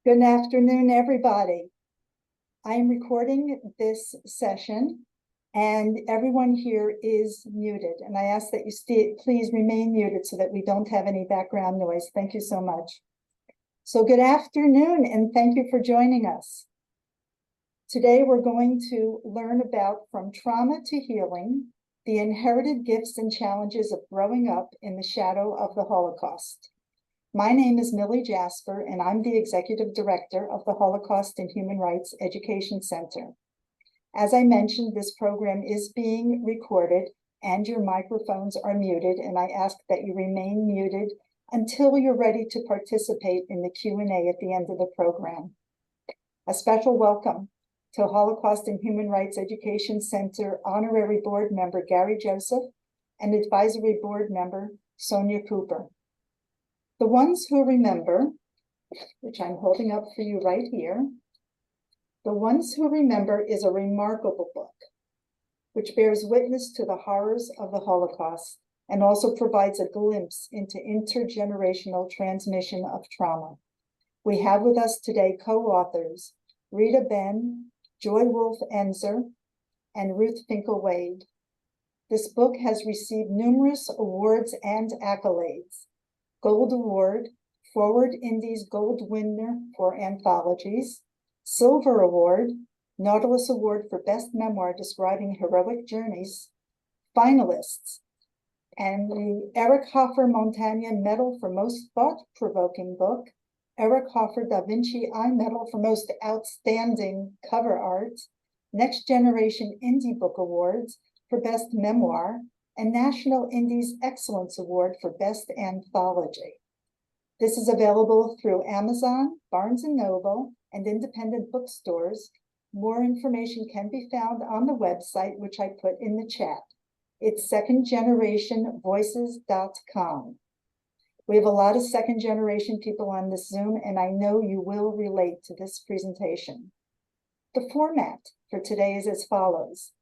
Good afternoon, everybody. I am recording this session and everyone here is muted. And I ask that you please remain muted so that we don't have any background noise. Thank you so much. So good afternoon and thank you for joining us. Today we're going to learn about From Trauma to Healing, the inherited gifts and challenges of growing up in the shadow of the Holocaust. My name is Millie Jasper, and I'm the Executive Director of the Holocaust and Human Rights Education Center. As I mentioned, this program is being recorded and your microphones are muted, and I ask that you remain muted until you're ready to participate in the Q&A at the end of the program. A special welcome to Holocaust and Human Rights Education Center Honorary Board Member Gary Joseph and Advisory Board Member Sonia Cooper. The Ones Who Remember, which I'm holding up for you right here. The Ones Who Remember is a remarkable book, which bears witness to the horrors of the Holocaust and also provides a glimpse into intergenerational transmission of trauma. We have with us today co-authors Rita Benn, Joy Wolfe Ensor, and Ruth Finkel. This book has received numerous awards and accolades. Gold Award, Forward Indies Gold winner for anthologies, Silver Award, Nautilus Award for Best Memoir Describing Heroic Journeys, finalists, and the Eric Hoffer Montagne Medal for Most Thought-Provoking Book, Eric Hoffer Da Vinci Eye Medal for Most Outstanding Cover Art, Next Generation Indie Book Awards for Best Memoir, and National Indies Excellence Award for Best Anthology. This is available through Amazon, Barnes & Noble, and independent bookstores. More information can be found on the website, which I put in the chat. It's secondgenerationvoices.com. We have a lot of second-generation people on this Zoom, and I know you will relate to this presentation. The format for today is as follows.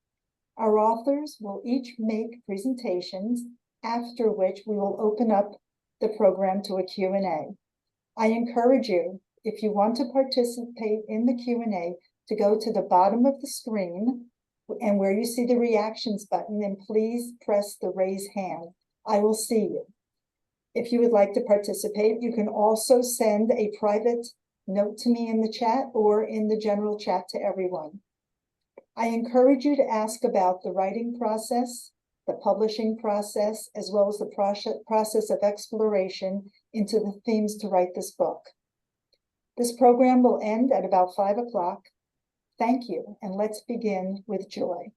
Our authors will each make presentations, after which we will open up the program to a Q&A. I encourage you, if you want to participate in the Q&A, to go to the bottom of the screen and where you see the reactions button, and please press the raise hand. I will see you. If you would like to participate, you can also send a private note to me in the chat or in the general chat to everyone. I encourage you to ask about the writing process, the publishing process, as well as the process of exploration into the themes to write this book. This program will end at about 5 o'clock. Thank you, and let's begin with Joy.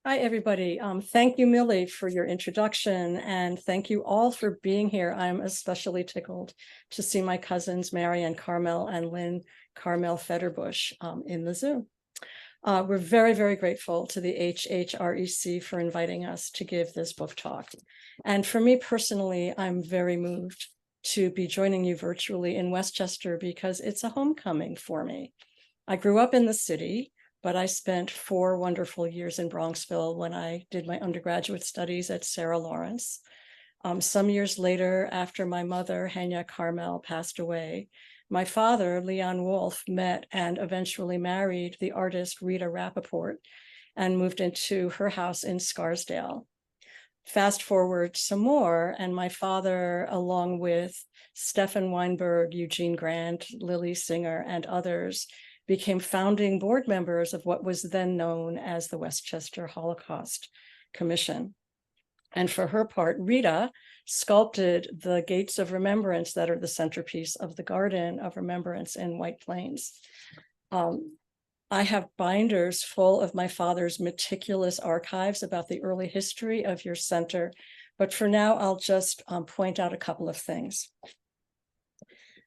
Hi, everybody. Thank you, Millie, for your introduction, and thank you all for being here. I'm especially tickled to see my cousins, Mary and Carmel and Lynn Carmel Federbush in the Zoom. We're very, very grateful to the HHREC for inviting us to give this book talk. And for me personally, I'm very moved to be joining you virtually in Westchester because it's a homecoming for me. I grew up in the city, but I spent 4 wonderful years in Bronxville when I did my undergraduate studies at Sarah Lawrence. Some years later, after my mother, Henya Carmel, passed away, my father, Leon Wolfe, met and eventually married the artist Rita Rappaport and moved into her house in Scarsdale. Fast forward some more, and my father, along with Stefan Weinberg, Eugene Grant, Lily Singer, and others, became founding board members of what was then known as the Westchester Holocaust Commission. And for her part, Rita sculpted the gates of remembrance that are the centerpiece of the Garden of Remembrance in White Plains. I have binders full of my father's meticulous archives about the early history of your center, but for now, I'll just point out a couple of things.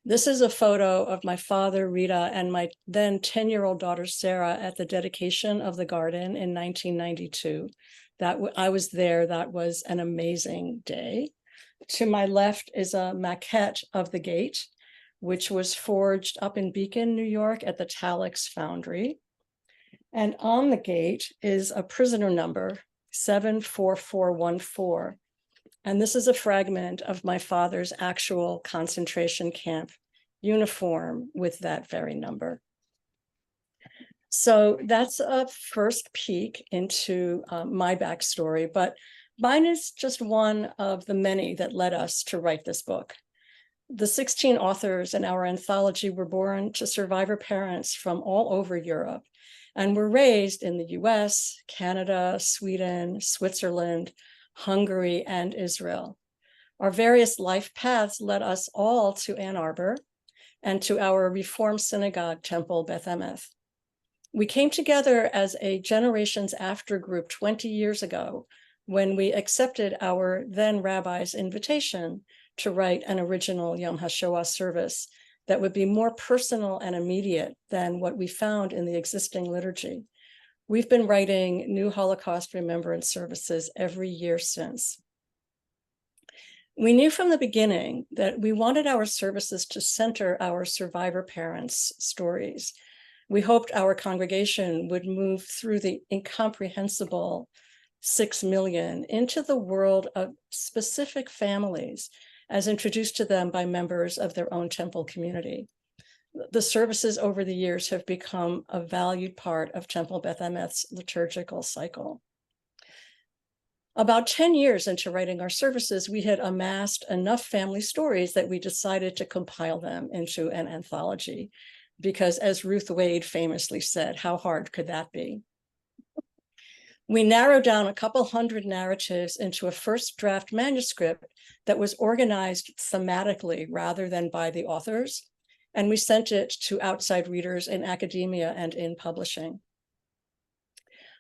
This is a photo of my father, Rita, and my then 10-year-old daughter, Sarah, at the dedication of the garden in 1992. I was there. That was an amazing day. To my left is a maquette of the gate, which was forged up in Beacon, New York at the Talix Foundry. And on the gate is a prisoner number, 74414. And this is a fragment of my father's actual concentration camp uniform with that very number. So that's a first peek into my backstory, but mine is just one of the many that led us to write this book. The 16 authors in our anthology were born to survivor parents from all over Europe and were raised in the US, Canada, Sweden, Switzerland, Hungary, and Israel. Our various life paths led us all to Ann Arbor and to our Reform Synagogue Temple, Beth Emeth. We came together as a Generations After group 20 years ago when we accepted our then rabbi's invitation to write an original Yom HaShoah service that would be more personal and immediate than what we found in the existing liturgy. We've been writing new Holocaust remembrance services every year since. We knew from the beginning that we wanted our services to center our survivor parents' stories. We hoped our congregation would move through the incomprehensible 6 million into the world of specific families as introduced to them by members of their own temple community. The services over the years have become a valued part of Temple Beth Emeth's liturgical cycle. About 10 years into writing our services, we had amassed enough family stories that we decided to compile them into an anthology, because as Ruth Wade famously said, how hard could that be? We narrowed down a couple hundred narratives into a first draft manuscript that was organized thematically rather than by the authors, and we sent it to outside readers in academia and in publishing.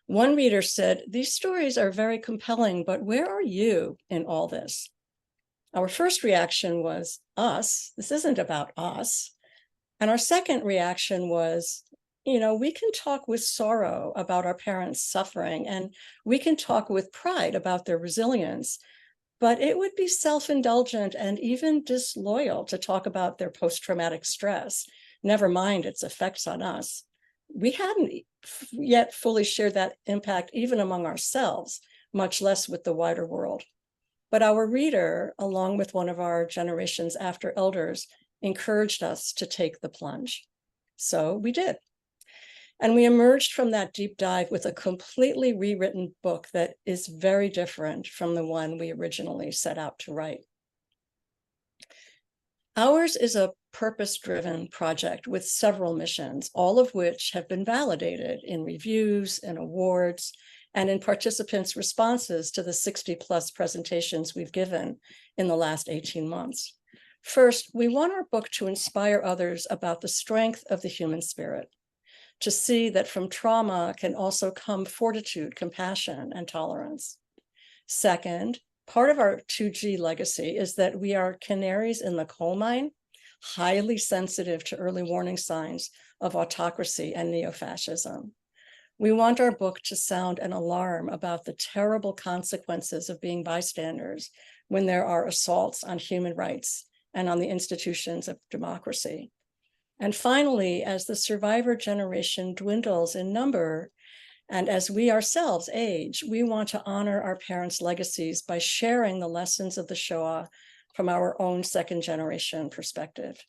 One reader said, "These stories are very compelling, but where are you in all this?" Our first reaction was, us? This isn't about us. And our second reaction was, we can talk with sorrow about our parents' suffering, and we can talk with pride about their resilience, but it would be self-indulgent and even disloyal to talk about their post-traumatic stress, never mind its effects on us. We hadn't yet fully shared that impact even among ourselves, much less with the wider world. But our reader, along with one of our Generations After elders, encouraged us to take the plunge. So we did. And we emerged from that deep dive with a completely rewritten book that is very different from the one we originally set out to write. Ours is a purpose-driven project with several missions, all of which have been validated in reviews and awards and in participants' responses to the 60+ presentations we've given in the last 18 months. First, we want our book to inspire others about the strength of the human spirit, to see that from trauma can also come fortitude, compassion, and tolerance. Second, part of our 2G legacy is that we are canaries in the coal mine, highly sensitive to early warning signs of autocracy and neo-fascism. We want our book to sound an alarm about the terrible consequences of being bystanders when there are assaults on human rights and on the institutions of democracy. And finally, as the survivor generation dwindles in number, and as we ourselves age, we want to honor our parents' legacies by sharing the lessons of the Shoah from our own second generation perspective.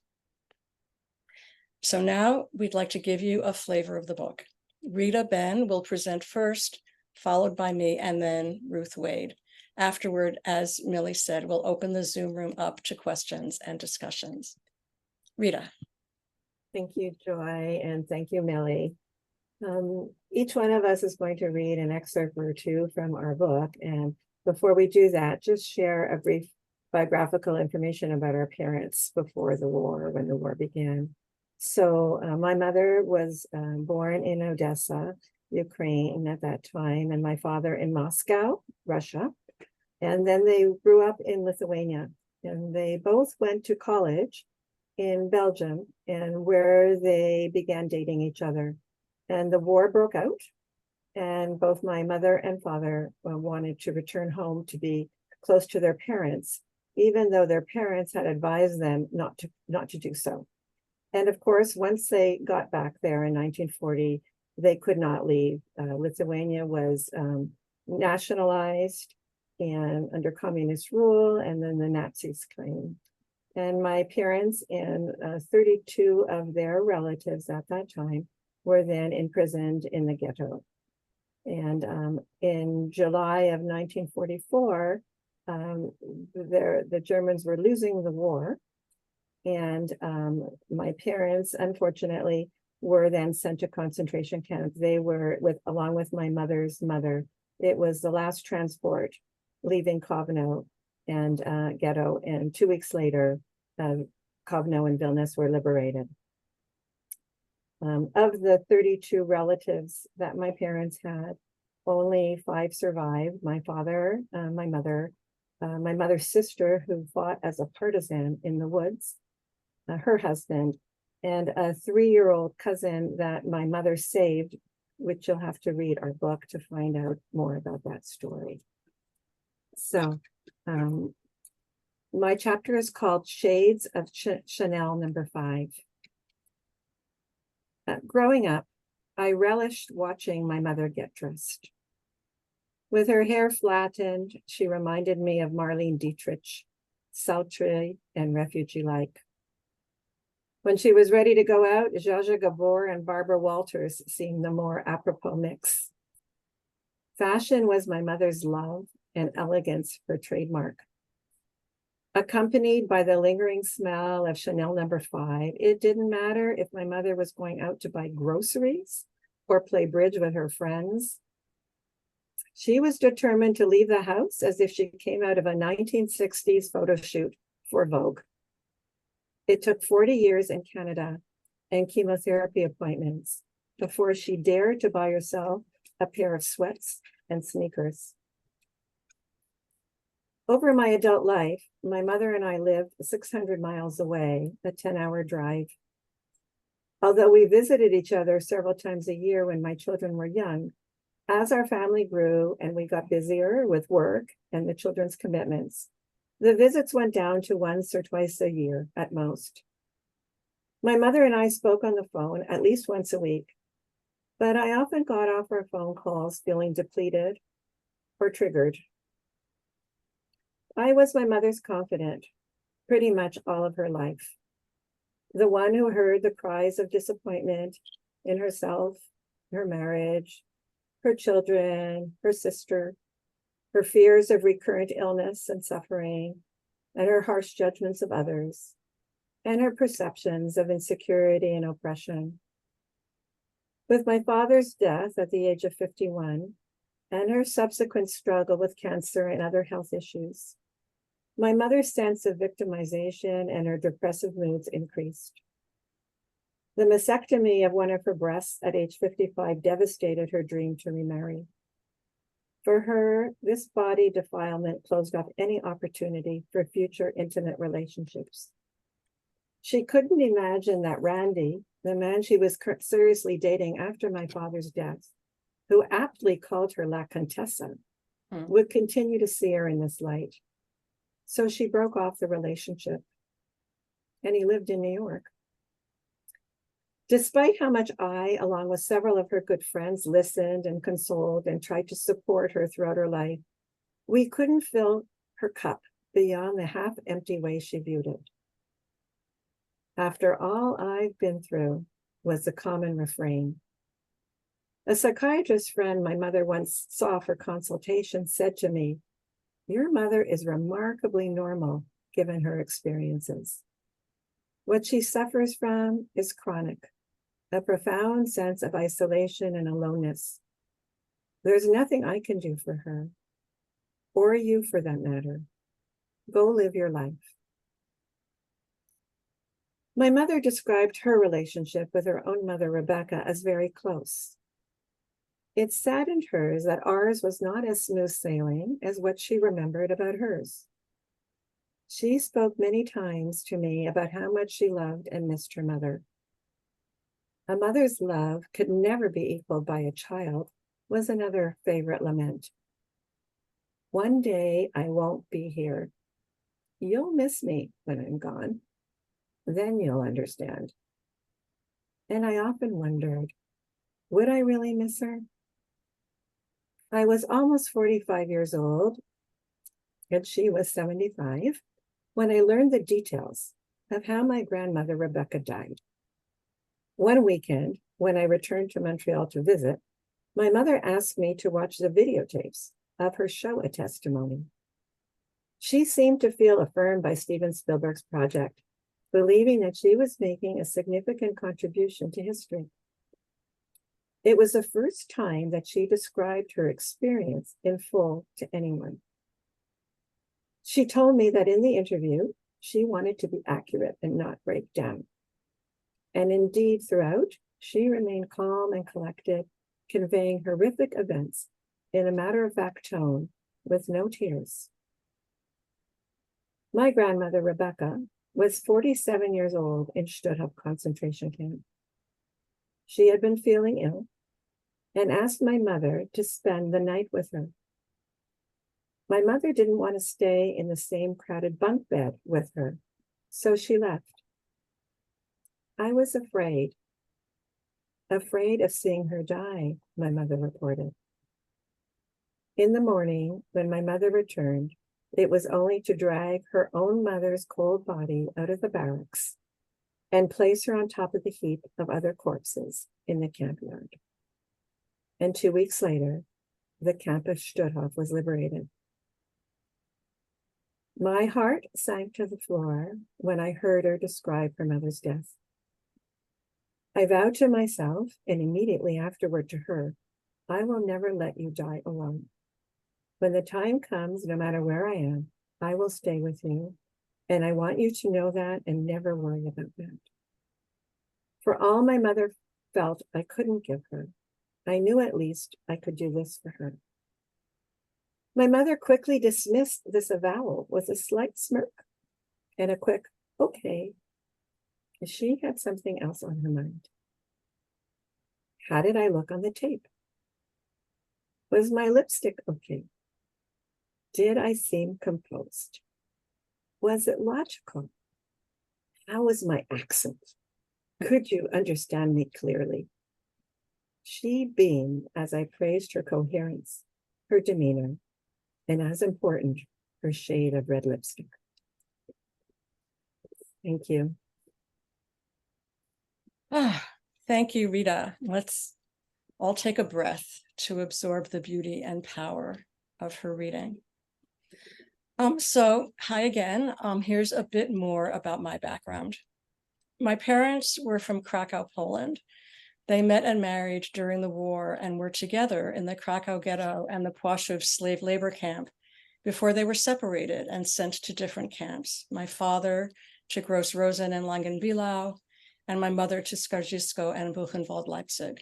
So now we'd like to give you a flavor of the book. Rita Benn will present first, followed by me, and then Ruth Wade. Afterward, as Millie said, we'll open the Zoom room up to questions and discussions. Rita. Thank you, Joy, and thank you, Millie. Each one of us is going to read an excerpt or two from our book. And before we do that, just share a brief biographical information about our parents before the war, when the war began. So my mother was born in Odessa, Ukraine at that time, and my father in Moscow, Russia. And then they grew up in Lithuania, and they both went to college in Belgium, and where they began dating each other. And the war broke out, and both my mother and father wanted to return home to be close to their parents, even though their parents had advised them not to do so. And of course, once they got back there in 1940, they could not leave. Lithuania was nationalized and under communist rule, and then the Nazis came. And my parents and 32 of their relatives at that time were then imprisoned in the ghetto. And in July of 1944, the Germans were losing the war. And my parents, unfortunately, were then sent to concentration camp. They were along with my mother's mother. It was the last transport leaving Kovno and ghetto. And 2 weeks later, Kovno and Vilnius were liberated. Of the 32 relatives that my parents had, only 5 survived. My father, my mother's sister, who fought as a partisan in the woods, her husband, and a 3-year-old cousin that my mother saved, which you'll have to read our book to find out more about that story. So my chapter is called Shades of Chanel number 5. Growing up, I relished watching my mother get dressed. With her hair flattened, she reminded me of Marlene Dietrich, sultry and refugee-like. When she was ready to go out, Zsa Zsa Gabor and Barbara Walters seemed the more apropos mix. Fashion was my mother's love and elegance her trademark. Accompanied by the lingering smell of Chanel number 5, it didn't matter if my mother was going out to buy groceries or play bridge with her friends. She was determined to leave the house as if she came out of a 1960s photo shoot for Vogue. It took 40 years in Canada and chemotherapy appointments before she dared to buy herself a pair of sweats and sneakers. Over my adult life, my mother and I lived 600 miles away, a 10-hour drive. Although we visited each other several times a year when my children were young, as our family grew and we got busier with work and the children's commitments, the visits went down to once or twice a year at most. My mother and I spoke on the phone at least once a week, but I often got off our phone calls feeling depleted or triggered. I was my mother's confidant pretty much all of her life. The one who heard the cries of disappointment in herself, her marriage, her children, her sister, her fears of recurrent illness and suffering, and her harsh judgments of others, and her perceptions of insecurity and oppression. With my father's death at the age of 51, and her subsequent struggle with cancer and other health issues, my mother's sense of victimization and her depressive moods increased. The mastectomy of one of her breasts at age 55 devastated her dream to remarry. For her, this body defilement closed off any opportunity for future intimate relationships. She couldn't imagine that Randy, the man she was seriously dating after my father's death, who aptly called her La Contessa, would continue to see her in this light. So she broke off the relationship, and he lived in New York. Despite how much I, along with several of her good friends, listened and consoled and tried to support her throughout her life, we couldn't fill her cup beyond the half-empty way she viewed it. After all I've been through, was the common refrain. A psychiatrist friend my mother once saw for consultation said to me, "Your mother is remarkably normal given her experiences. What she suffers from is chronic, a profound sense of isolation and aloneness. There's nothing I can do for her, or you for that matter. Go live your life." My mother described her relationship with her own mother, Rebecca, as very close. It saddened her that ours was not as smooth sailing as what she remembered about hers. She spoke many times to me about how much she loved and missed her mother. A mother's love could never be equaled by a child, was another favorite lament. One day I won't be here. You'll miss me when I'm gone. Then you'll understand. And I often wondered, would I really miss her? I was almost 45 years old, and she was 75, when I learned the details of how my grandmother Rebecca died. One weekend, when I returned to Montreal to visit, my mother asked me to watch the videotapes of her Shoah testimony. She seemed to feel affirmed by Steven Spielberg's project, believing that she was making a significant contribution to history. It was the first time that she described her experience in full to anyone. She told me that in the interview, she wanted to be accurate and not break down. And indeed, throughout, she remained calm and collected, conveying horrific events in a matter-of-fact tone with no tears. My grandmother, Rebecca, was 47 years old in Stutthof concentration camp. She had been feeling ill and asked my mother to spend the night with her. My mother didn't want to stay in the same crowded bunk bed with her, so she left. I was afraid of seeing her die, my mother reported. In the morning, when my mother returned, it was only to drag her own mother's cold body out of the barracks and place her on top of the heap of other corpses in the camp yard. And 2 weeks later, the camp of Stutthof was liberated. My heart sank to the floor when I heard her describe her mother's death. I vowed to myself, and immediately afterward to her, I will never let you die alone. When the time comes, no matter where I am, I will stay with you, and I want you to know that and never worry about that. For all my mother felt I couldn't give her, I knew at least I could do this for her. My mother quickly dismissed this avowal with a slight smirk and a quick, okay. She had something else on her mind. How did I look on the tape? Was my lipstick okay? Did I seem composed? Was it logical? How was my accent? Could you understand me clearly? She beamed as I praised her coherence, her demeanor, and as important, her shade of red lipstick. Thank you. Thank you, Rita. Let's all take a breath to absorb the beauty and power of her reading. So hi again. Here's a bit more about my background. My parents were from Krakow, Poland. They met and married during the war and were together in the Krakow ghetto and the Płaszów slave labor camp before they were separated and sent to different camps. My father to Gross Rosen and Langenbilau, and my mother to Skarżysko and Buchenwald, Leipzig.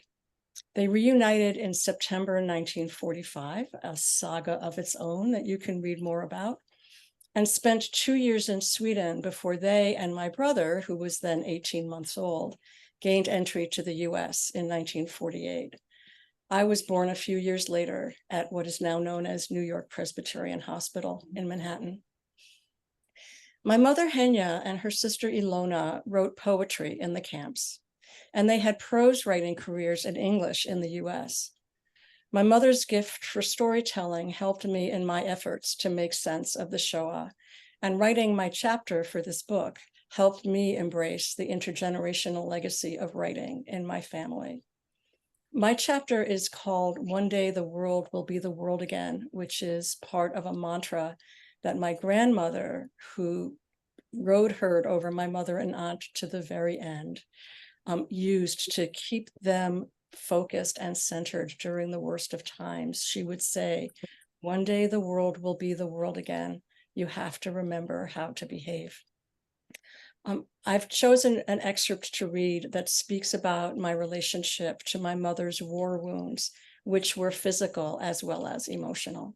They reunited in September 1945, a saga of its own that you can read more about, and spent 2 years in Sweden before they and my brother, who was then 18 months old, gained entry to the US in 1948. I was born a few years later at what is now known as New York Presbyterian Hospital in Manhattan. My mother, Henya, and her sister, Ilona, wrote poetry in the camps, and they had prose writing careers in English in the US. My mother's gift for storytelling helped me in my efforts to make sense of the Shoah, and writing my chapter for this book helped me embrace the intergenerational legacy of writing in my family. My chapter is called One Day the World Will Be the World Again, which is part of a mantra that my grandmother, who rode herd over my mother and aunt to the very end, used to keep them focused and centered during the worst of times. She would say, one day the world will be the world again. You have to remember how to behave. I've chosen an excerpt to read that speaks about my relationship to my mother's war wounds, which were physical as well as emotional.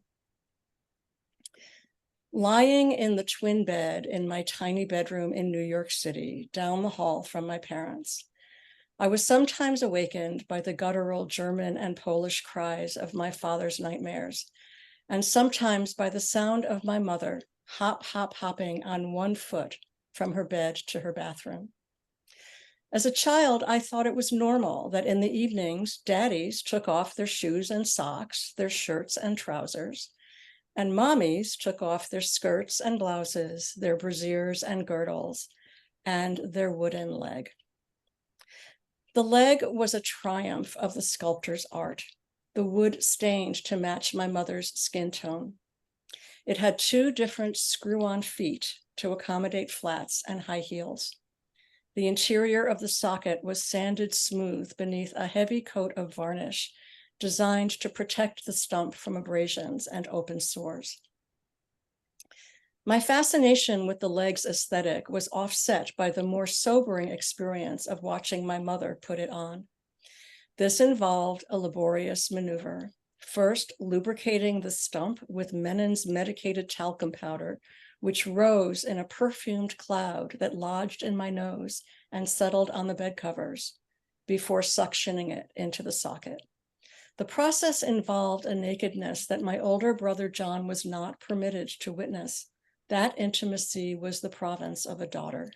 Lying in the twin bed in my tiny bedroom in New York City, down the hall from my parents, I was sometimes awakened by the guttural German and Polish cries of my father's nightmares, and sometimes by the sound of my mother hop, hop, hopping on one foot from her bed to her bathroom. As a child, I thought it was normal that in the evenings, daddies took off their shoes and socks, their shirts and trousers, and mommies took off their skirts and blouses, their brasiers and girdles, and their wooden leg. The leg was a triumph of the sculptor's art, the wood stained to match my mother's skin tone. It had 2 different screw-on feet to accommodate flats and high heels. The interior of the socket was sanded smooth beneath a heavy coat of varnish designed to protect the stump from abrasions and open sores. My fascination with the leg's aesthetic was offset by the more sobering experience of watching my mother put it on. This involved a laborious maneuver, first lubricating the stump with Menon's medicated talcum powder, which rose in a perfumed cloud that lodged in my nose and settled on the bed covers, before suctioning it into the socket. The process involved a nakedness that my older brother John was not permitted to witness. That intimacy was the province of a daughter.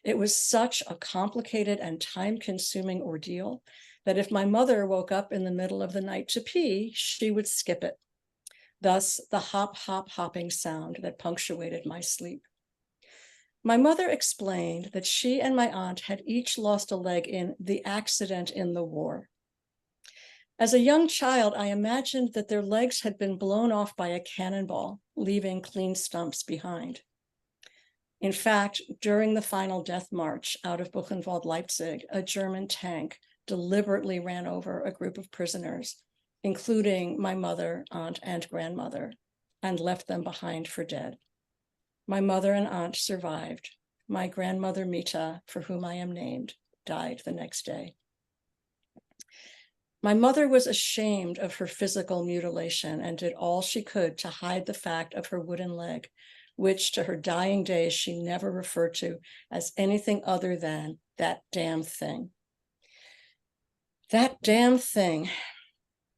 It was such a complicated and time-consuming ordeal that if my mother woke up in the middle of the night to pee, she would skip it. Thus, the hop, hop, hopping sound that punctuated my sleep. My mother explained that she and my aunt had each lost a leg in the accident in the war. As a young child, I imagined that their legs had been blown off by a cannonball, leaving clean stumps behind. In fact, during the final death march out of Buchenwald, Leipzig, a German tank deliberately ran over a group of prisoners, including my mother, aunt, and grandmother, and left them behind for dead. My mother and aunt survived. My grandmother, Mita, for whom I am named, died the next day. My mother was ashamed of her physical mutilation and did all she could to hide the fact of her wooden leg, which to her dying days she never referred to as anything other than that damn thing. That damn thing.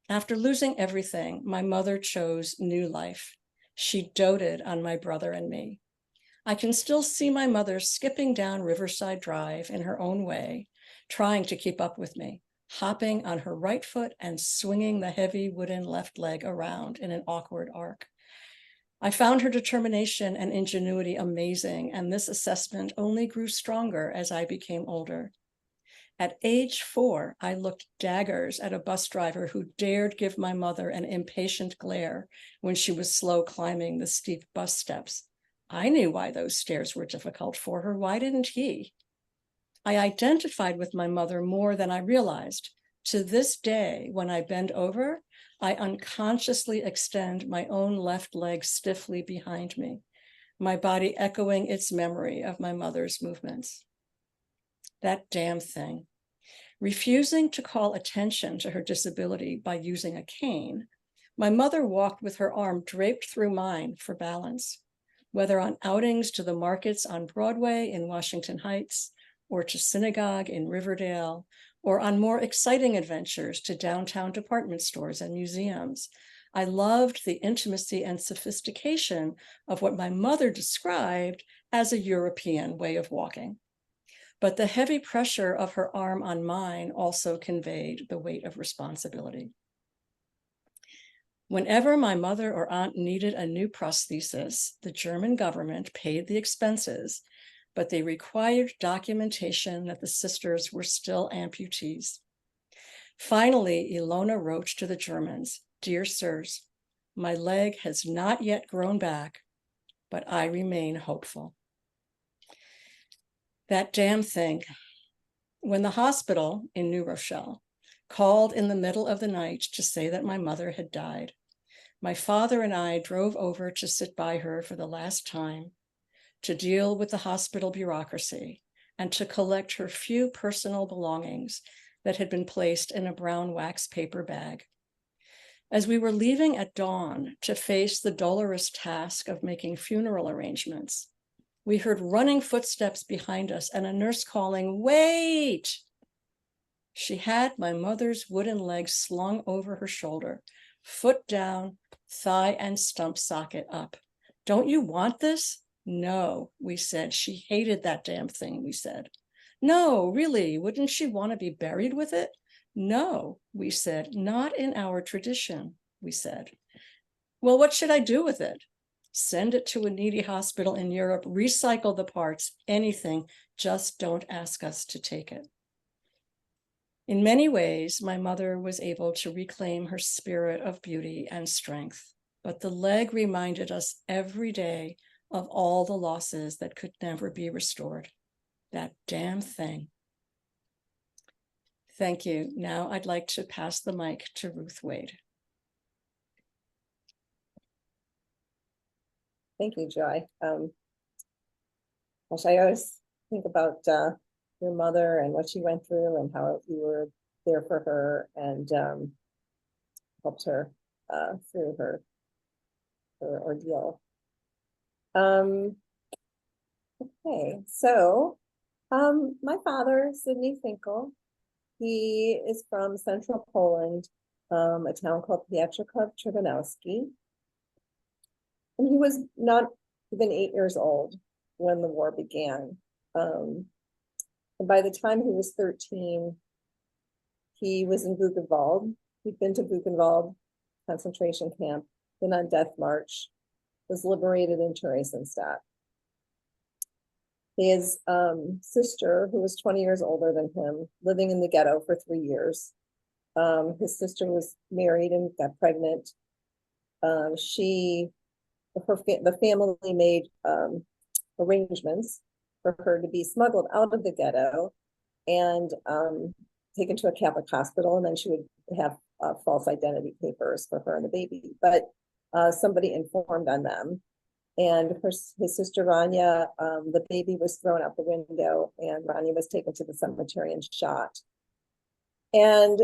After losing everything, my mother chose new life. She doted on my brother and me. I can still see my mother skipping down Riverside Drive in her own way, trying to keep up with me, hopping on her right foot and swinging the heavy wooden left leg around in an awkward arc. I found her determination and ingenuity amazing, and this assessment only grew stronger as I became older. At age 4, I looked daggers at a bus driver who dared give my mother an impatient glare when she was slow climbing the steep bus steps. I knew why those stairs were difficult for her. Why didn't he? I identified with my mother more than I realized. To this day, when I bend over, I unconsciously extend my own left leg stiffly behind me, my body echoing its memory of my mother's movements. That damn thing. Refusing to call attention to her disability by using a cane, my mother walked with her arm draped through mine for balance, whether on outings to the markets on Broadway in Washington Heights, or to synagogue in Riverdale, or on more exciting adventures to downtown department stores and museums. I loved the intimacy and sophistication of what my mother described as a European way of walking. But the heavy pressure of her arm on mine also conveyed the weight of responsibility. Whenever my mother or aunt needed a new prosthesis, the German government paid the expenses, but they required documentation that the sisters were still amputees. Finally, Ilona wrote to the Germans, "Dear sirs, my leg has not yet grown back, but I remain hopeful." That damn thing. When the hospital in New Rochelle called in the middle of the night to say that my mother had died, my father and I drove over to sit by her for the last time, to deal with the hospital bureaucracy, and to collect her few personal belongings that had been placed in a brown wax paper bag. As we were leaving at dawn to face the dolorous task of making funeral arrangements, we heard running footsteps behind us and a nurse calling, "Wait!" She had my mother's wooden leg slung over her shoulder, foot down, thigh and stump socket up. "Don't you want this?" "No," we said. "She hated that damn thing," we said. "No, really, wouldn't she want to be buried with it?" "No," we said. "Not in our tradition," we said. Well, what should I do with it? Send it to a needy hospital in Europe, recycle the parts, anything, just don't ask us to take it. In many ways, my mother was able to reclaim her spirit of beauty and strength, but the leg reminded us every day of all the losses that could never be restored. That damn thing. Thank you. Now I'd like to pass the mic to Ruth Wade. Thank you, Joy. Gosh, I always think about your mother and what she went through and how you were there for her and helped her through her ordeal. Okay, so my father, Sidney Finkel, he is from central Poland, a town called Piotrków-Trybunalski. And he was not even 8 years old when the war began. And by the time he was 13, he was in Buchenwald. He'd been to Buchenwald concentration camp, been on death march, was liberated in Theresienstadt. His sister, who was 20 years older than him, living in the ghetto for 3 years. His sister was married and got pregnant. The family made arrangements for her to be smuggled out of the ghetto and taken to a Catholic hospital, and then she would have false identity papers for her and the baby. But somebody informed on them, and his sister Rania, the baby was thrown out the window, and Rania was taken to the cemetery and shot. And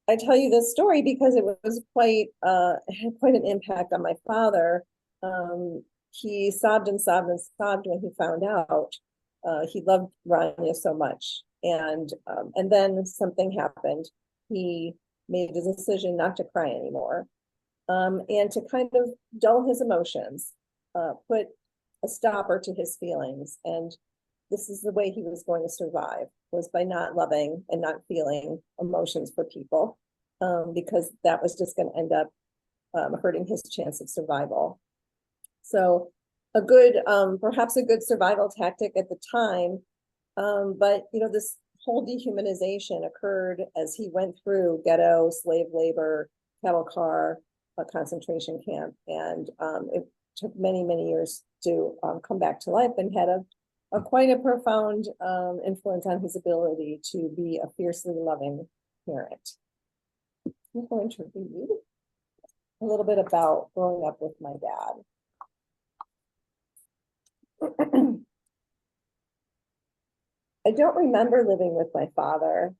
I tell you this story because it was had quite an impact on my father. He sobbed and sobbed and sobbed when he found out. He loved Rania so much, and then something happened. He made the decision not to cry anymore, and to kind of dull his emotions, put a stopper to his feelings. And this is the way he was going to survive, was by not loving and not feeling emotions for people, because that was just going to end up hurting his chance of survival. So perhaps a good survival tactic at the time. But, this whole dehumanization occurred as he went through ghetto, slave labor, cattle car, a concentration camp. And it took many, many years to come back to life, and had quite a profound influence on his ability to be a fiercely loving parent. I'm going to read a little bit about growing up with my dad. I don't remember living with my father.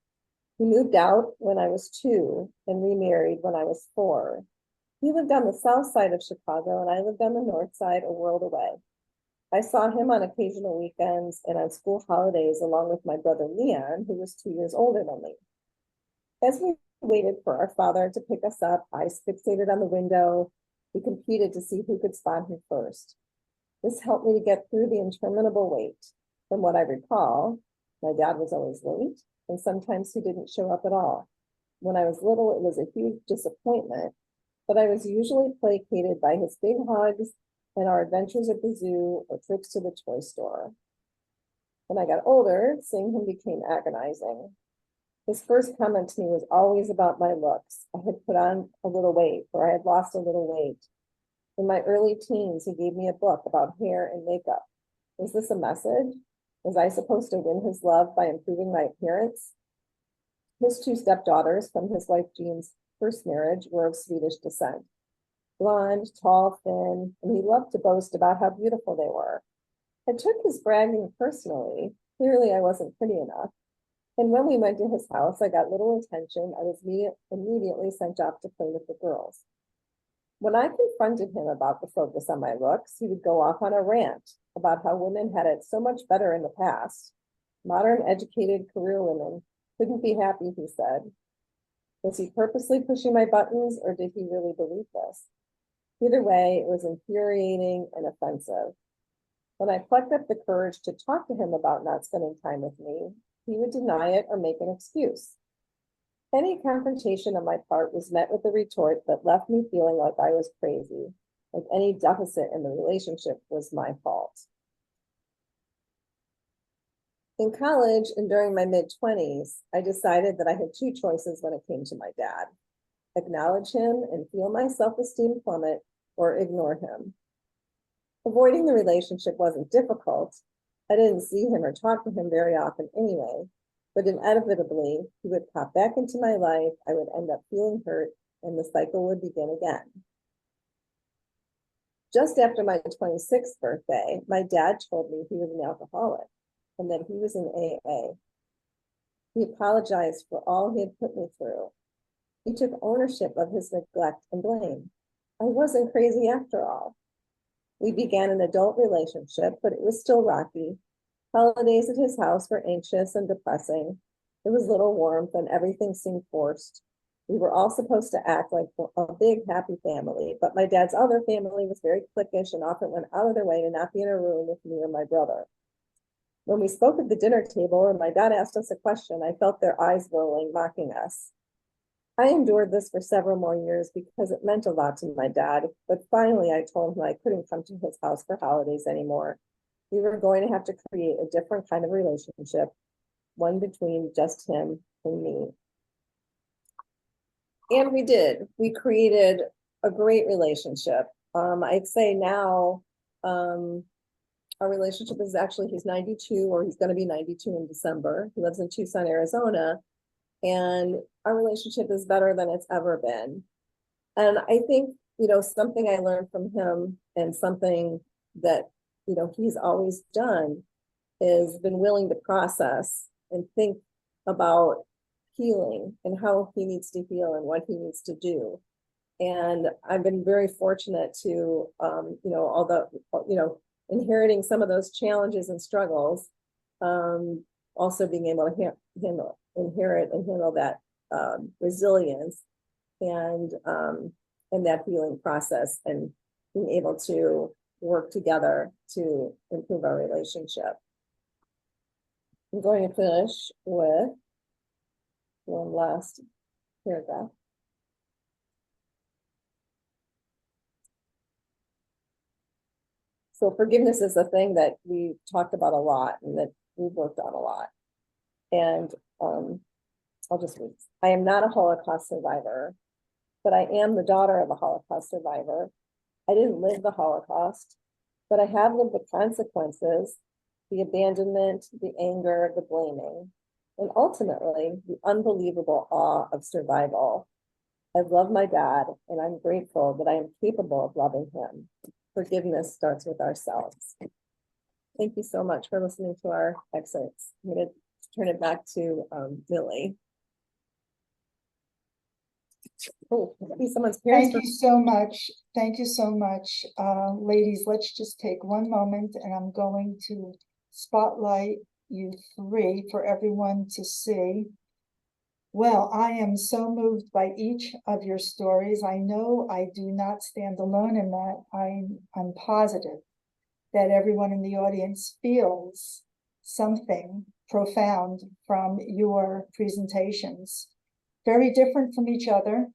He moved out when I was 2 and remarried when I was 4. He lived on the south side of Chicago, and I lived on the north side, a world away. I saw him on occasional weekends and on school holidays, along with my brother Leon, who was 2 years older than me. As we waited for our father to pick us up, eyes fixated on the window, we competed to see who could spot him first. This helped me to get through the interminable wait. From what I recall, my dad was always late, and sometimes he didn't show up at all. When I was little, it was a huge disappointment, but I was usually placated by his big hugs and our adventures at the zoo or trips to the toy store. When I got older, seeing him became agonizing. His first comment to me was always about my looks. I had put on a little weight, or I had lost a little weight. In my early teens, he gave me a book about hair and makeup. Was this a message? Was I supposed to win his love by improving my appearance? His 2 stepdaughters from his wife Jean's first marriage were of Swedish descent. Blonde, tall, thin, and he loved to boast about how beautiful they were. I took his bragging personally. Clearly, I wasn't pretty enough. And when we went to his house, I got little attention. I was immediately sent off to play with the girls. When I confronted him about the focus on my looks, he would go off on a rant about how women had it so much better in the past. Modern, educated career women couldn't be happy, he said. Was he purposely pushing my buttons, or did he really believe this? Either way, it was infuriating and offensive. When I plucked up the courage to talk to him about not spending time with me, he would deny it or make an excuse. Any confrontation on my part was met with a retort that left me feeling like I was crazy. Like any deficit in the relationship was my fault. In college and during my mid-20s, I decided that I had two choices when it came to my dad: acknowledge him and feel my self-esteem plummet, or ignore him. Avoiding the relationship wasn't difficult. I didn't see him or talk to him very often anyway, but inevitably he would pop back into my life, I would end up feeling hurt, and the cycle would begin again. Just after my 26th birthday, my dad told me he was an alcoholic and that he was in AA. He apologized for all he had put me through. He took ownership of his neglect and blame. I wasn't crazy after all. We began an adult relationship, but it was still rocky. Holidays at his house were anxious and depressing. There was little warmth and everything seemed forced. We were all supposed to act like a big, happy family, but my dad's other family was very cliquish and often went out of their way to not be in a room with me or my brother. When we spoke at the dinner table and my dad asked us a question, I felt their eyes rolling, mocking us. I endured this for several more years because it meant a lot to my dad, but finally I told him I couldn't come to his house for holidays anymore. We were going to have to create a different kind of relationship, one between just him and me. And we did. We created a great relationship. I'd say now our relationship is actually, he's 92, or he's going to be 92 in December. He lives in Tucson, Arizona. And our relationship is better than it's ever been. And I think, something I learned from him and something that, he's always done is been willing to process and think about healing and how he needs to heal and what he needs to do. And I've been very fortunate to, inheriting some of those challenges and struggles, also being able to inherit and handle that resilience and that healing process, and being able to work together to improve our relationship. I'm going to finish with one last paragraph. So forgiveness is a thing that we talked about a lot and that we've worked on a lot. And I'll just read. I am not a Holocaust survivor, but I am the daughter of a Holocaust survivor. I didn't live the Holocaust, but I have lived the consequences, the abandonment, the anger, the blaming, and ultimately the unbelievable awe of survival. I love my dad, and I'm grateful that I am capable of loving him. Forgiveness starts with ourselves. Thank you so much for listening to our excerpts. I'm going to turn it back to Millie. Oh, maybe someone's parents. Thank you so much. Thank you so much. Ladies, let's just take one moment, and I'm going to spotlight you three for everyone to see. Well, I am so moved by each of your stories. I know I do not stand alone in that. I'm positive that everyone in the audience feels something profound from your presentations. Very different from each other.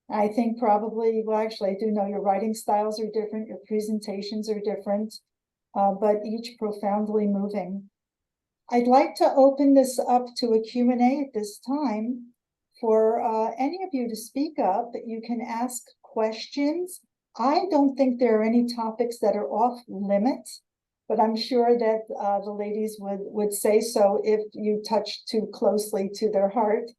I think probably, well, actually, I do know your writing styles are different, your presentations are different, but each profoundly moving. I'd like to open this up to a Q&A at this time for any of you to speak up. You can ask questions. I don't think there are any topics that are off limits, but I'm sure that the ladies would say so if you touch too closely to their heart.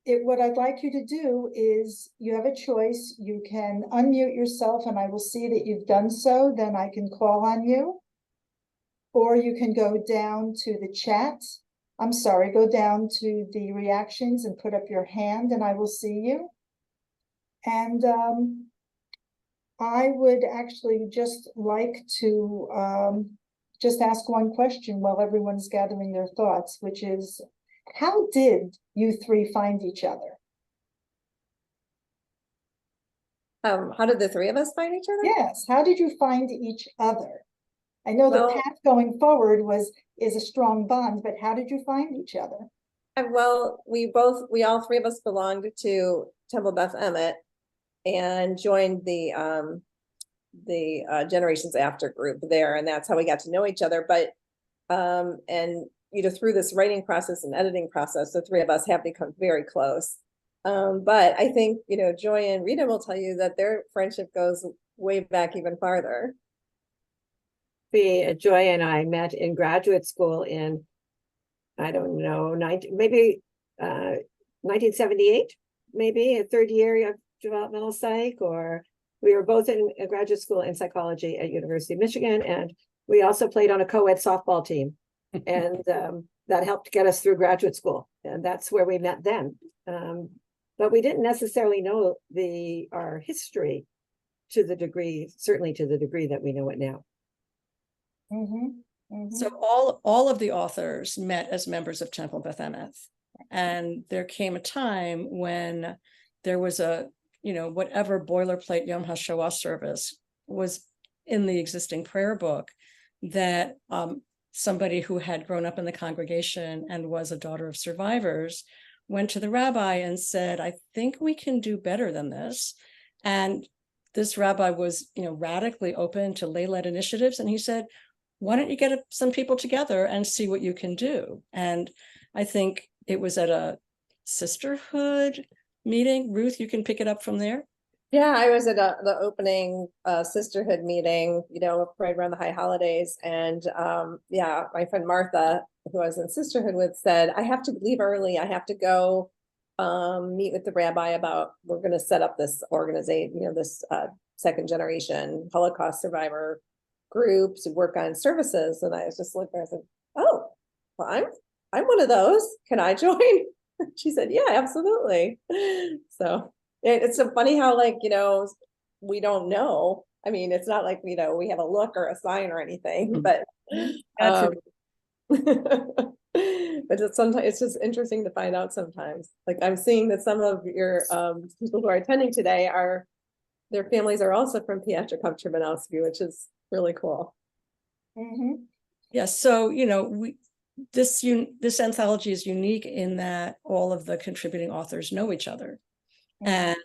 What I'd like you to do is, you have a choice. You can unmute yourself and I will see that you've done so, then I can call on you. Or you can go down to the chat. I'm sorry, go down to the reactions and put up your hand and I will see you. And I would actually just like to just ask one question while everyone's gathering their thoughts, which is, how did you three find each other? How did the three of us find each other? Yes, how did you find each other? I know the path going forward is a strong bond, but how did you find each other? Well, we all three of us belonged to Temple Beth Emmett and joined the Generations After group there, and that's how we got to know each other. But and through this writing process and editing process, the three of us have become very close. But I think Joy and Rita will tell you that their friendship goes way back even farther. Joy and I met in graduate school in, I don't know, 1978, maybe a third year of developmental psych, or we were both in a graduate school in psychology at University of Michigan, and we also played on a co-ed softball team, and that helped get us through graduate school, and that's where we met then. But we didn't necessarily know our history certainly to the degree that we know it now. So all of the authors met as members of Temple Beth Emmett, and there came a time when there was a whatever boilerplate Yom HaShoah service was in the existing prayer book, that somebody who had grown up in the congregation and was a daughter of survivors went to the rabbi and said, I think we can do better than this. And this rabbi was radically open to lay-led initiatives, and he said, why don't you get some people together and see what you can do? And I think it was at a sisterhood meeting. Ruth, you can pick it up from there. Yeah, I was at the opening sisterhood meeting, right around the high holidays. And my friend Martha, who I was in sisterhood with, said, I have to leave early. I have to go meet with the rabbi about, we're going to set up this organization, this second generation Holocaust survivor group to work on services. And I was just looking, I said, oh, well, I'm one of those. Can I join? She said, yeah, absolutely. So it's so funny how, we don't know. I mean, it's not like, we have a look or a sign or anything, but but sometimes it's just interesting to find out sometimes. Like, I'm seeing that some of your people who are attending today their families are also from Pietrek Trzemanowski, which is really cool. Yeah, so this anthology is unique in that all of the contributing authors know each other and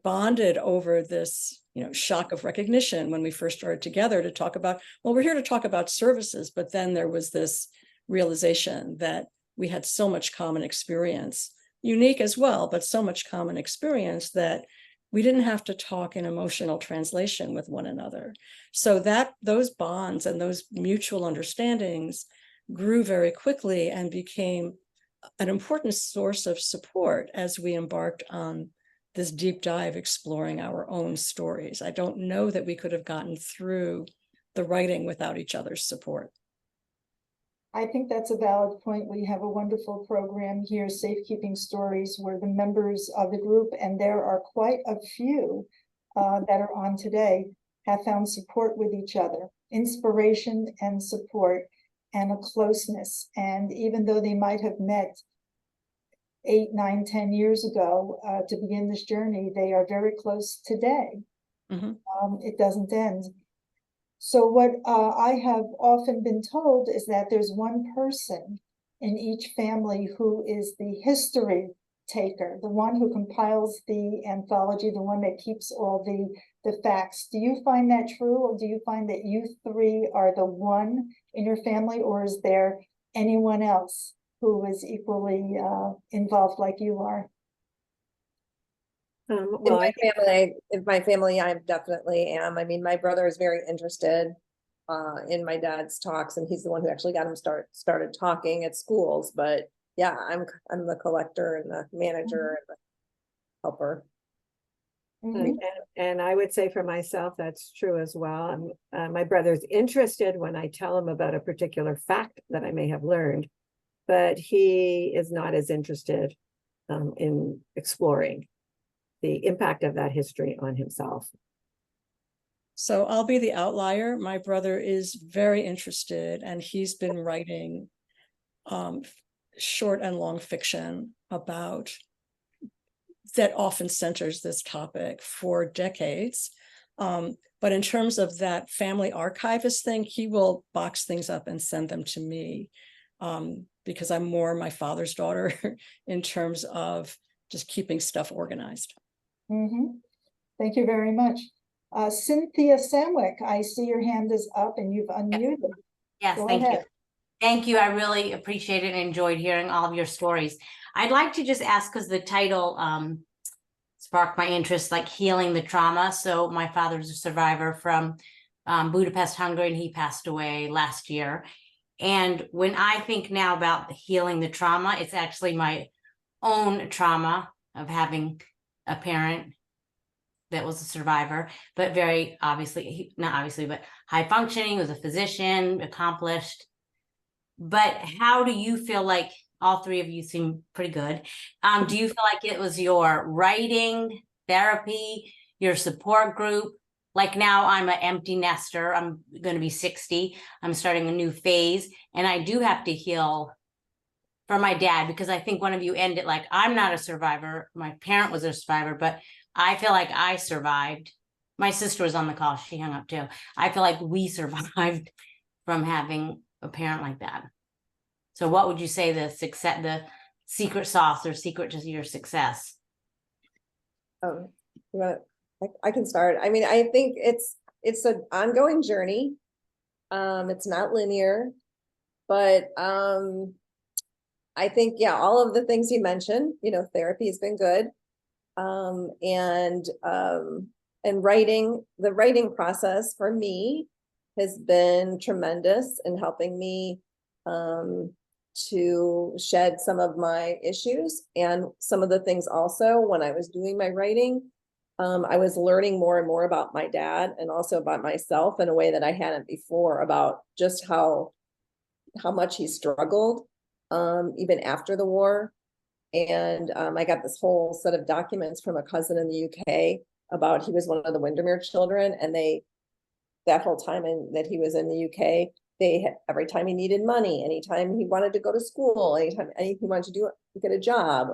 bonded over this shock of recognition when we first started together to talk about, well, we're here to talk about services, but then there was this realization that we had so much common experience, unique as well, but so much common experience that we didn't have to talk in emotional translation with one another. So that those bonds and those mutual understandings grew very quickly and became an important source of support as we embarked on this deep dive exploring our own stories. I don't know that we could have gotten through the writing without each other's support. I think that's a valid point. We have a wonderful program here, Safekeeping Stories, where the members of the group, and there are quite a few that are on today, have found support with each other, inspiration and support, and a closeness. And even though they might have met 8, 9, 10 years ago to begin this journey, they are very close today. It doesn't end. So what I have often been told is that there's one person in each family who is the history taker, the one who compiles the anthology, the one that keeps all the facts. Do you find that true, or do you find that you three are the one in your family, or is there anyone else who is equally involved like you are? Well, in my family, I definitely am. I mean, my brother is very interested in my dad's talks, and he's the one who actually got him started talking at schools. But yeah, I'm the collector and the manager and the helper. And I would say for myself, that's true as well. My brother's interested when I tell him about a particular fact that I may have learned, but he is not as interested in exploring the impact of that history on himself. So I'll be the outlier. My brother is very interested, and he's been writing short and long fiction about that often centers this topic for decades. But in terms of that family archivist thing, he will box things up and send them to me. because I'm more my father's daughter in terms of just keeping stuff organized. Thank you very much. Cynthia Samwick, I see your hand is up and you've unmuted. Yes, Go thank ahead. you. Thank you. I really appreciated and enjoyed hearing all of your stories. I'd like to just ask, because the title sparked my interest, like healing the trauma. So my father's a survivor from Budapest, Hungary, and he passed away last year. And when I think now about healing the trauma, it's actually my own trauma of having a parent that was a survivor, but very obviously, not obviously, but high functioning, was a physician, accomplished. But how do you feel like, all three of you seem pretty good. Do you feel like it was your writing, therapy, your support group? Like now I'm an empty nester. I'm going to be 60. I'm starting a new phase. And I do have to heal for my dad, because I think one of you ended like, I'm not a survivor. My parent was a survivor, but I feel like I survived. My sister was on the call. She hung up too. I feel like we survived from having a parent like that. So what would you say the secret sauce or secret to your success? I can start. I mean, I think it's an ongoing journey. It's not linear, but I think, yeah, all of the things you mentioned, therapy has been good. And the writing process for me has been tremendous in helping me to shed some of my issues, and some of the things also when I was doing my writing, I was learning more and more about my dad and also about myself in a way that I hadn't before, about just how much he struggled even after the war. And I got this whole set of documents from a cousin in the UK about, he was one of the Windermere children, and that whole time that he was in the UK, every time he needed money, anytime he wanted to go to school, anytime he wanted to get a job,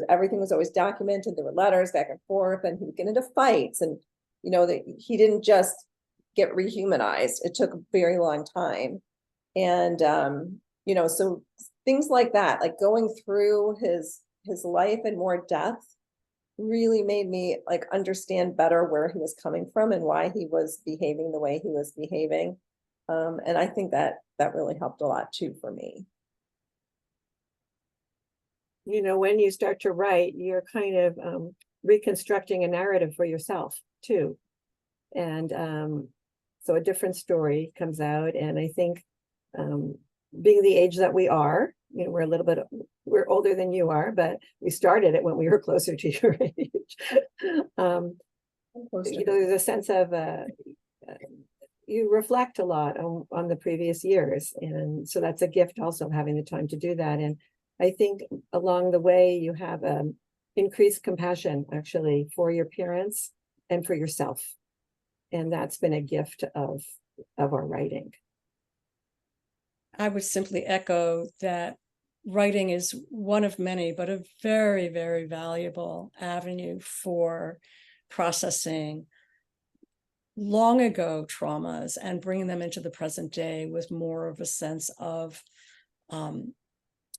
everything was always documented. There were letters back and forth, and he would get into fights, and that he didn't just get rehumanized. It took a very long time. And so things like that, like going through his life in more depth, really made me like understand better where he was coming from and why he was behaving the way he was behaving. And I think that really helped a lot too for me. When you start to write, you're kind of reconstructing a narrative for yourself too. And so a different story comes out. And I think being the age that we are, we're older than you are, but we started it when we were closer to your age. There's a sense of you reflect a lot on the previous years, and so that's a gift also, having the time to do that. And I think along the way you have increased compassion actually for your parents and for yourself, and that's been a gift of our writing. I would simply echo that writing is one of many, but a very, very valuable avenue for processing long ago traumas and bringing them into the present day with more of a sense of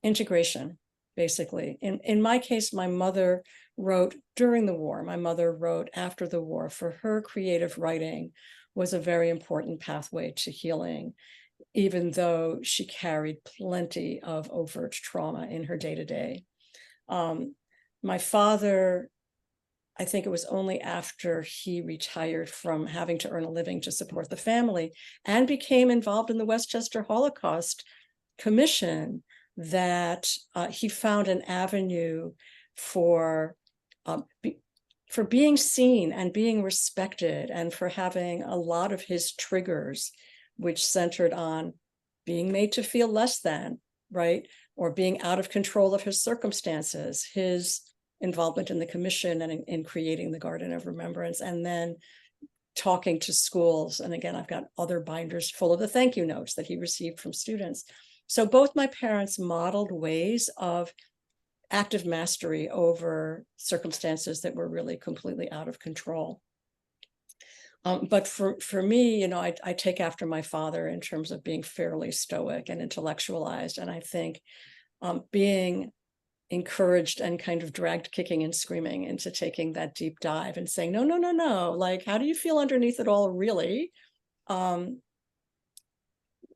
integration, basically. In my case, my mother wrote during the war. My mother wrote after the war. For her, creative writing was a very important pathway to healing, even though she carried plenty of overt trauma in her day-to-day. My father, I think it was only after he retired from having to earn a living to support the family and became involved in the Westchester Holocaust Commission that he found an avenue for being seen and being respected, and for having a lot of his triggers, which centered on being made to feel less than, right? Or being out of control of his circumstances, his involvement in the commission and in creating the Garden of Remembrance, and then talking to schools. And again, I've got other binders full of the thank you notes that he received from students. So both my parents modeled ways of active mastery over circumstances that were really completely out of control. But for me, I take after my father in terms of being fairly stoic and intellectualized. And I think being encouraged and kind of dragged kicking and screaming into taking that deep dive and saying, no, no, no, no, like, how do you feel underneath it all, really?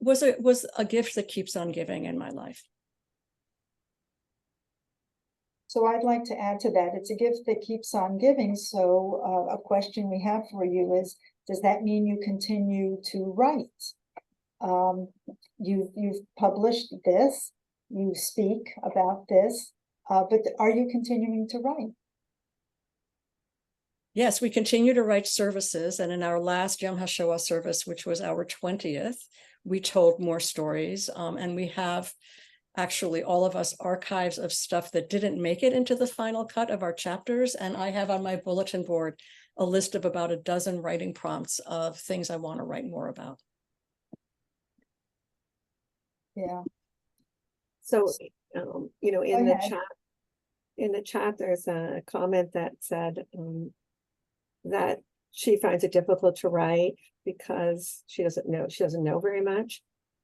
Was a gift that keeps on giving in my life. So I'd like to add to that. It's a gift that keeps on giving. So a question we have for you is, does that mean you continue to write? You've published this, you speak about this, but are you continuing to write? Yes, we continue to write services. And in our last Yom HaShoah service, which was our 20th, we told more stories. And we have actually all of us archives of stuff that didn't make it into the final cut of our chapters. And I have on my bulletin board a list of about a dozen writing prompts of things I want to write more about. Yeah. So, in Go the ahead. chat, there's a comment that said that she finds it difficult to write because she doesn't know very much.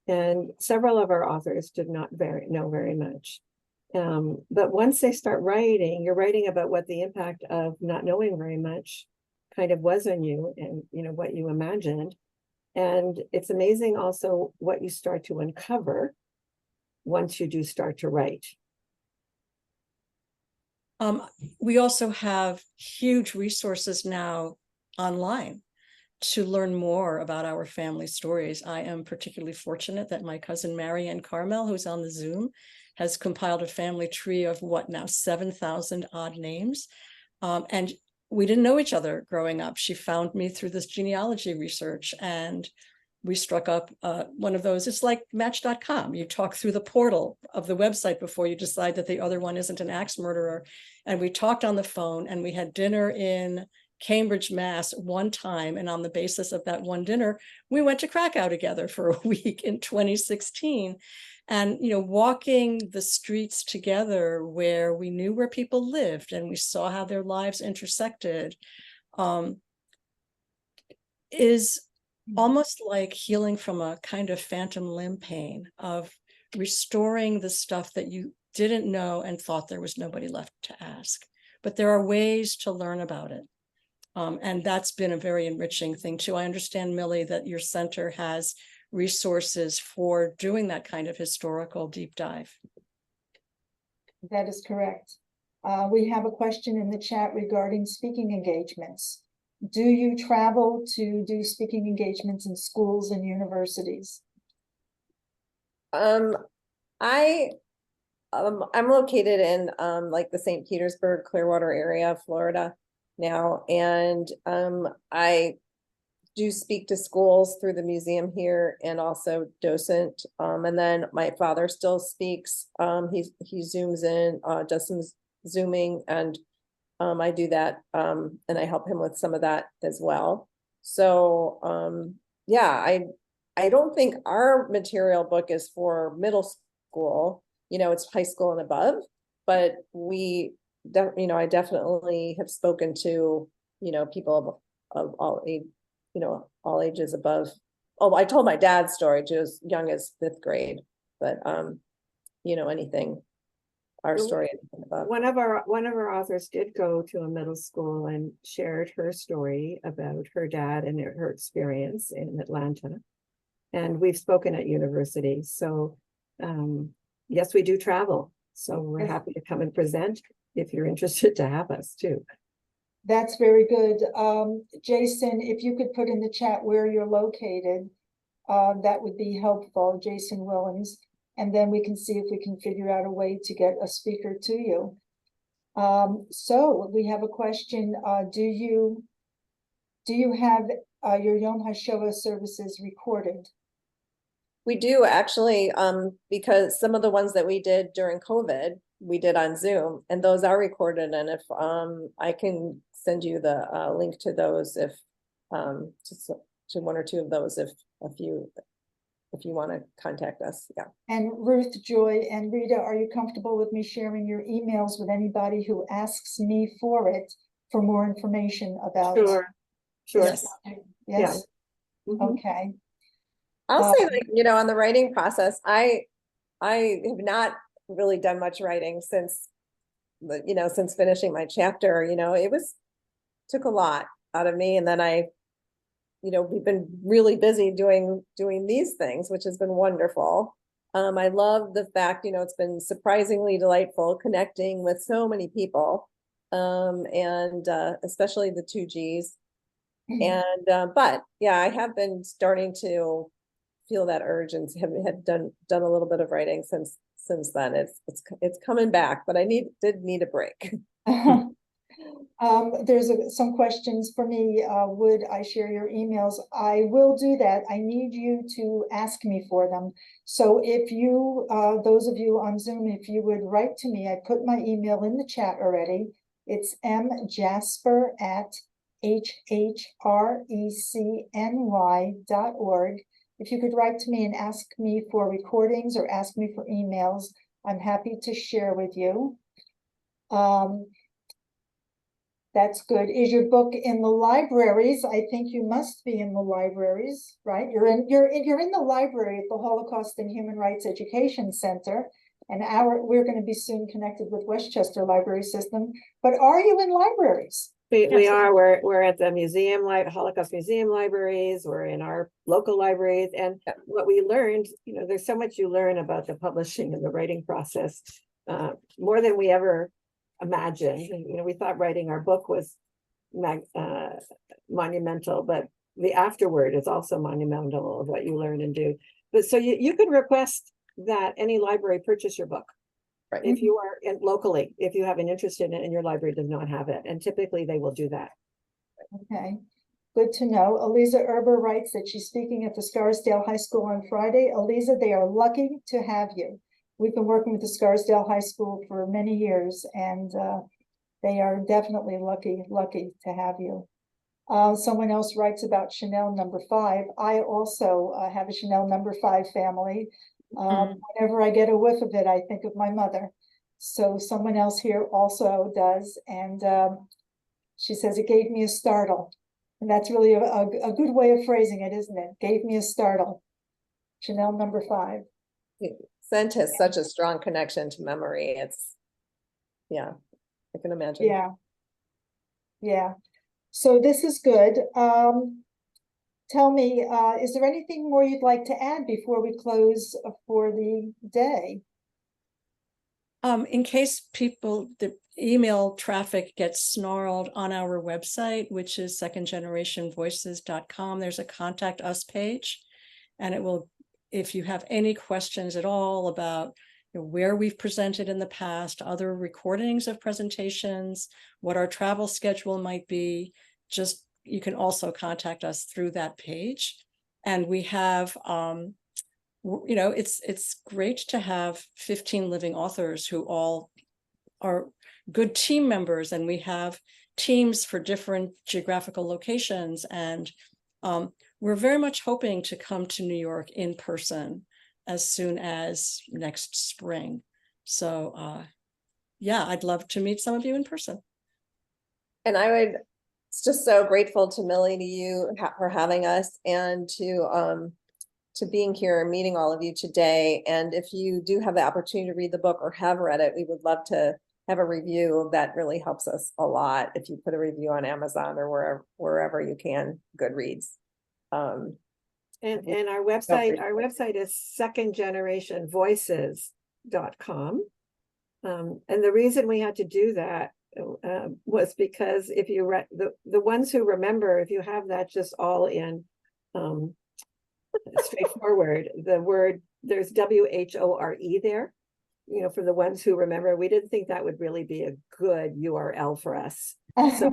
And several of our authors did not know very much. But once they start writing, you're writing about what the impact of not knowing very much kind of was on you and, what you imagined. And it's amazing also what you start to uncover once you do start to write. We also have huge resources now online to learn more about our family stories. I am particularly fortunate that my cousin Mary Ann Carmel, who's on the Zoom, has compiled a family tree of 7,000 odd names. And we didn't know each other growing up. She found me through this genealogy research, and we struck up one of those. It's like Match.com. You talk through the portal of the website before you decide that the other one isn't an axe murderer. And we talked on the phone, and we had dinner in Cambridge, Mass one time. And on the basis of that one dinner, we went to Krakow together for a week in 2016. And, walking the streets together where we knew where people lived and we saw how their lives intersected is almost like healing from a kind of phantom limb pain of restoring the stuff that you didn't know and thought there was nobody left to ask. But there are ways to learn about it. And that's been a very enriching thing too. I understand, Millie, that your center has resources for doing that kind of historical deep dive. That is correct. We have a question in the chat regarding speaking engagements. Do you travel to do speaking engagements in schools and universities? I'm located in like the St. Petersburg, Clearwater area of Florida now, and I do speak to schools through the museum here and also docent. And then my father still speaks. He zooms in, does some zooming, and I do that, and I help him with some of that as well. So yeah, I don't think our material book is for middle school. It's high school and above, but I definitely have spoken to people of all age, all ages above. Oh, I told my dad's story to as young as 5th grade, but anything, our story, anything above. One of our authors did go to a middle school and shared her story about her dad and her experience in Atlanta. And we've spoken at universities. So yes, we do travel. So we're happy to come and present if you're interested to have us too. That's very good. Jason, if you could put in the chat where you're located, that would be helpful, Jason Willens. And then we can see if we can figure out a way to get a speaker to you. So we have a question. Do you have your Yom HaShoah services recorded? We do actually, because some of the ones that we did during COVID, we did on Zoom, and those are recorded. And if I can send you the link to those, if to one or two of those, if you want to contact us. Yeah. And Ruth, Joy, and Rita, are you comfortable with me sharing your emails with anybody who asks me for it for more information about? Sure. Yes. Yes, Mhm. okay. I'll say, Um, like, on the writing process, I have not really done much writing since since finishing my chapter. Took a lot out of me. And then we've been really busy doing these things, which has been wonderful. I love the fact, it's been surprisingly delightful connecting with so many people, and especially the two G's. And but yeah, I have been starting to feel that urge and have done a little bit of writing since then. It's coming back, but I did need a break. There's some questions for me. Would I share your emails? I will do that. I need you to ask me for them. So if you, those of you on Zoom, if you would write to me, I put my email in the chat already. It's mjasper@hhrecny.org. If you could write to me and ask me for recordings or ask me for emails, I'm happy to share with you. That's good. Is your book in the libraries? I think you must be in the libraries, right? You're in the library at the Holocaust and Human Rights Education Center. And we're going to be soon connected with Westchester Library System. But are you in libraries? We Yes. are. We're at the museum, like Holocaust Museum libraries. We're in our local libraries, and what we learned, there's so much you learn about the publishing and the writing process, more than we ever imagined. We thought writing our book was monumental, but the afterward is also monumental of what you learn and do. But so you can request that any library purchase your book. Right. If you are locally, if you have an interest in it and your library does not have it, and typically they will do that. Okay, good to know. Eliza Erber writes that she's speaking at the Scarsdale High School on Friday. Eliza, they are lucky to have you. We've been working with the Scarsdale High School for many years, and they are definitely lucky to have you. Someone else writes about Chanel number 5. I also have a Chanel number 5 family. Whenever I get a whiff of it, I think of my mother. So someone else here also does. And she says, it gave me a startle. And that's really a good way of phrasing it, isn't it? Gave me a startle. Chanel number 5. Scent has such a strong connection to memory. Yeah, I can imagine. Yeah. So this is good. Tell me, is there anything more you'd like to add before we close for the day? In case the email traffic gets snarled on our website, which is secondgenerationvoices.com, there's a contact us page, and it will, if you have any questions at all about where we've presented in the past, other recordings of presentations, what our travel schedule might be, you can also contact us through that page. And we have, it's great to have 15 living authors who all are good team members, and we have teams for different geographical locations. And we're very much hoping to come to New York in person as soon as next spring. So yeah, I'd love to meet some of you in person. And it's just so grateful to Millie, to you for having us, and to being here and meeting all of you today. And if you do have the opportunity to read the book or have read it, we would love to have a review. That really helps us a lot. If you put a review on Amazon or wherever you can, Goodreads. And our website is secondgenerationvoices.com. And the reason we had to do that was because if you read the ones who remember, if you have that just all in straightforward, the word, there's WHORE there, for the ones who remember. We didn't think that would really be a good URL for us, so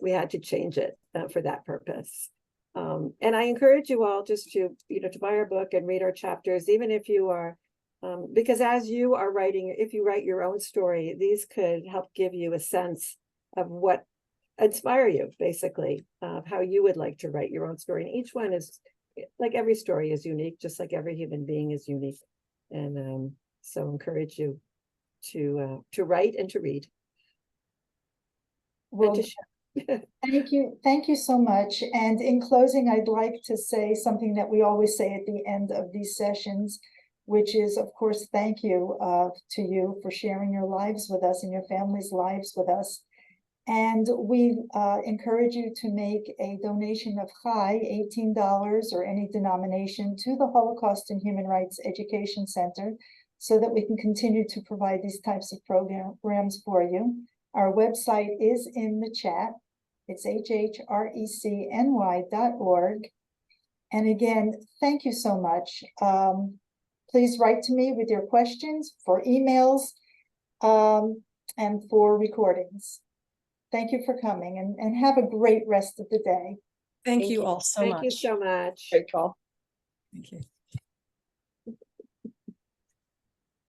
we had to change it for that purpose. And I encourage you all just to buy our book and read our chapters, even if you are because as you are writing, if you write your own story, these could help give you a sense of what inspire you, basically, of how you would like to write your own story. And each one is, like every story is unique, just like every human being is unique. And so encourage you to write and to read. Well, and to share. Thank you so much. And in closing, I'd like to say something that we always say at the end of these sessions, which is, of course, thank you to you for sharing your lives with us and your family's lives with us. And we encourage you to make a donation of Chai, $18 or any denomination, to the Holocaust and Human Rights Education Center, so that we can continue to provide these types of programs for you. Our website is in the chat. It's hhrecny.org. And again, thank you so much. Please write to me with your questions, for emails, and for recordings. Thank you for coming, and have a great rest of the day. Thank you all so much. Thank you so much. Great call. Thank you.